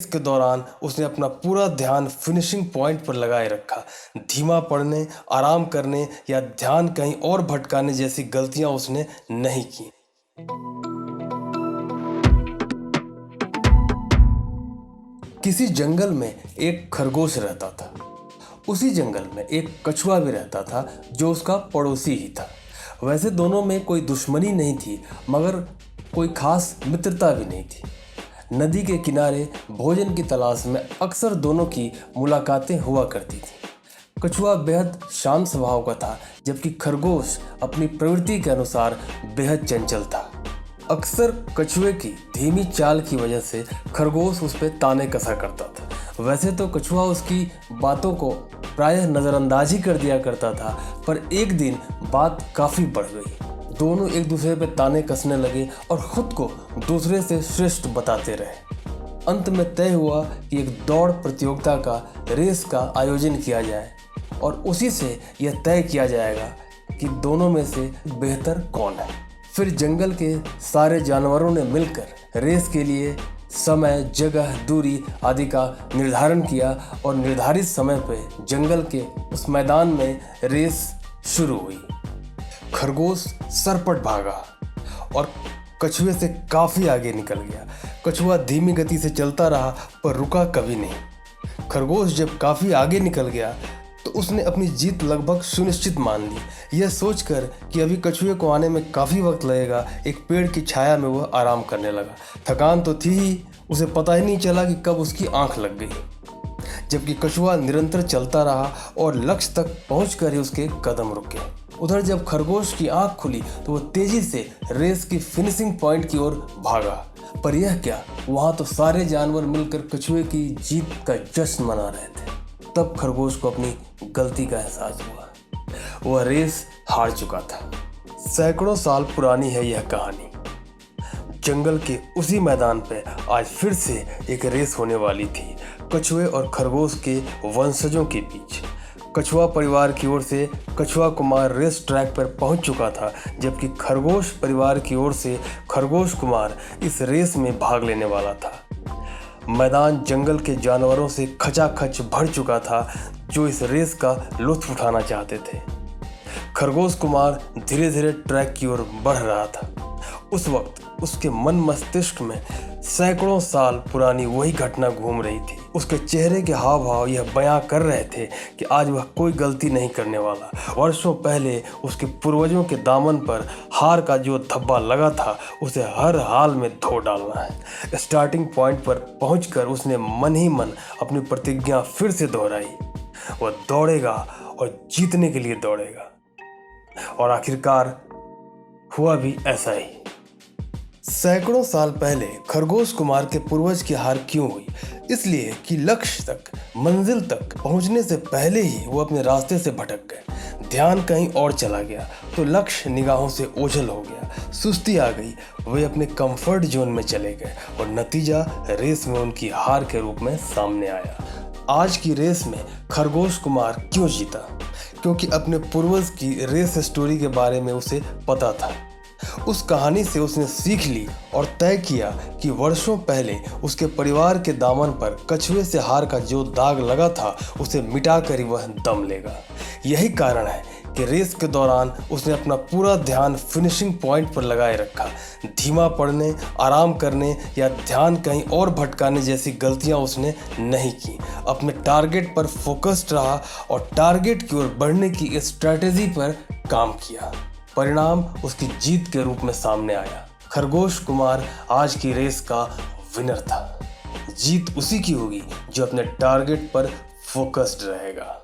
इसके दौरान उसने अपना पूरा ध्यान फिनिशिंग पॉइंट पर लगाए रखा। धीमा पढ़ने, आराम करने या ध्यान कहीं और भटकाने जैसी गलतियां उसने नहीं की। किसी जंगल में एक खरगोश रहता था। उसी जंगल में एक कछुआ भी रहता था जो उसका पड़ोसी ही था। वैसे दोनों में कोई दुश्मनी नहीं थी, मगर कोई खास मित्रता भी नहीं थी। नदी के किनारे भोजन की तलाश में अक्सर दोनों की मुलाकातें हुआ करती थी। कछुआ बेहद शांत स्वभाव का था, जबकि खरगोश अपनी प्रवृत्ति के अनुसार बेहद चंचल था। अक्सर कछुए की धीमी चाल की वजह से खरगोश उस पर ताने कसा करता था। वैसे तो कछुआ उसकी बातों को प्रायः नज़रअंदाज ही कर दिया करता था, पर एक दिन बात काफ़ी बढ़ गई। दोनों एक दूसरे पर ताने कसने लगे और खुद को दूसरे से श्रेष्ठ बताते रहे। अंत में तय हुआ कि एक दौड़ प्रतियोगिता का रेस का आयोजन किया जाए और उसी से यह तय किया जाएगा कि दोनों में से बेहतर कौन है। फिर जंगल के सारे जानवरों ने मिलकर रेस के लिए समय, जगह, दूरी आदि का निर्धारण किया और निर्धारित समय पर जंगल के उस मैदान में रेस शुरू हुई। खरगोश सरपट भागा और कछुए से काफ़ी आगे निकल गया। कछुआ धीमी गति से चलता रहा पर रुका कभी नहीं। खरगोश जब काफ़ी आगे निकल गया तो उसने अपनी जीत लगभग सुनिश्चित मान ली। यह सोचकर कि अभी कछुए को आने में काफ़ी वक्त लगेगा, एक पेड़ की छाया में वह आराम करने लगा। थकान तो थी ही, उसे पता ही नहीं चला कि कब उसकी आंख लग गई। जबकि कछुआ निरंतर चलता रहा और लक्ष्य तक पहुंचकर ही उसके कदम रुके। उधर जब खरगोश की आंख खुली तो वह तेजी से रेस की फिनिशिंग पॉइंट की ओर भागा। पर यह क्या, वहां तो सारे जानवर मिलकर कछुए की जीत का जश्न मना रहे थे। तब खरगोश को अपनी गलती का एहसास हुआ। वह रेस हार चुका था। सैकड़ों साल पुरानी है यह कहानी। जंगल के उसी मैदान पे आज फिर से एक रेस होने वाली थी, कछुए और खरगोश के वंशजों के बीच। कछुआ परिवार की ओर से कछुआ कुमार रेस ट्रैक पर पहुंच चुका था, जबकि खरगोश परिवार की ओर से खरगोश कुमार इस रेस में भाग लेने वाला था। मैदान जंगल के जानवरों से खचाखच भर चुका था जो इस रेस का लुत्फ उठाना चाहते थे। खरगोश कुमार धीरे धीरे ट्रैक की ओर बढ़ रहा था। उस वक्त उसके मन मस्तिष्क में सैकड़ों साल पुरानी वही घटना घूम रही थी। उसके चेहरे के हाव भाव यह बयां कर रहे थे कि आज वह कोई गलती नहीं करने वाला। वर्षों पहले उसके पूर्वजों के दामन पर हार का जो धब्बा लगा था, उसे हर हाल में धो डालना है। स्टार्टिंग पॉइंट पर पहुंचकर उसने मन ही मन अपनी प्रतिज्ञा फिर से दोहराई। वह दौड़ेगा और जीतने के लिए दौड़ेगा। और आखिरकार हुआ भी ऐसा ही। सैकड़ों साल पहले खरगोश कुमार के पूर्वज की हार क्यों हुई? इसलिए कि लक्ष्य तक, मंजिल तक पहुंचने से पहले ही वो अपने रास्ते से भटक गए। ध्यान कहीं और चला गया तो लक्ष्य निगाहों से ओझल हो गया। सुस्ती आ गई, वे अपने कंफर्ट जोन में चले गए और नतीजा रेस में उनकी हार के रूप में सामने आया। आज की रेस में खरगोश कुमार क्यों जीता? क्योंकि अपने पूर्वज की रेस स्टोरी के बारे में उसे पता था। उस कहानी से उसने सीख ली और तय किया कि वर्षों पहले उसके परिवार के दामन पर कछुए से हार का जो दाग लगा था, उसे मिटाकर ही वह दम लेगा। यही कारण है कि रेस के दौरान उसने अपना पूरा ध्यान फिनिशिंग पॉइंट पर लगाए रखा। धीमा पढ़ने, आराम करने या ध्यान कहीं और भटकाने जैसी गलतियां उसने नहीं की। अपने टारगेट पर फोकस्ड रहा और टारगेट की ओर बढ़ने की स्ट्रैटेजी पर काम किया। परिणाम उसकी जीत के रूप में सामने आया। खरगोश कुमार आज की रेस का विनर था। जीत उसी की होगी जो अपने टारगेट पर फोकस्ड रहेगा।